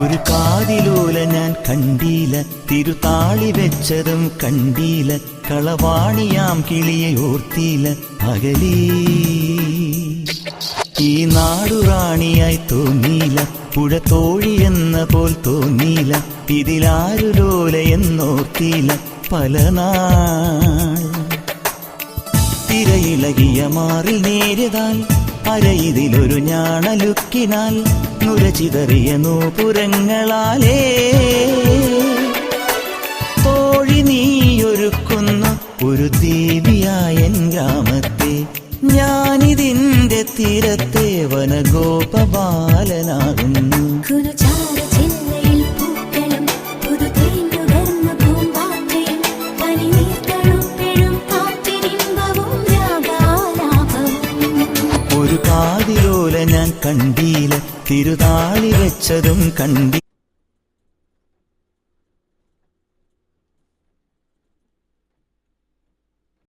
ഒരു കാതിലോല ഞാൻ കണ്ടീല, തിരുതാളി വെച്ചതും കണ്ടീല, കളവാണിയാം കിളിയെ ഓർത്തീല പകലീ. ഈ നാടുറാണിയായി തോന്നീല, പുഴ തോഴിയെന്ന പോൽ തോന്നീല, ഇതിലാരു ലോല എന്നോർത്തീല പല നാൾ. തിരയിളകിയ മാറിൽ നേരിയതാൽ അരയിതിലൊരു ഞാണലുക്കിനാൽ നുരചിതറിയ നൂപുരങ്ങളാലേ തോഴി നീയൊരുക്കുന്നു ഒരു ദേവിയായ ഗ്രാമത്തെ. ഞാനിതിന്റെ തീരത്തെ വനഗോപബാലനാകുന്നു. ഒരു കാതിലോല ഞാൻ കണ്ടീല, തിരുതാളി വെച്ചതും കണ്ടി.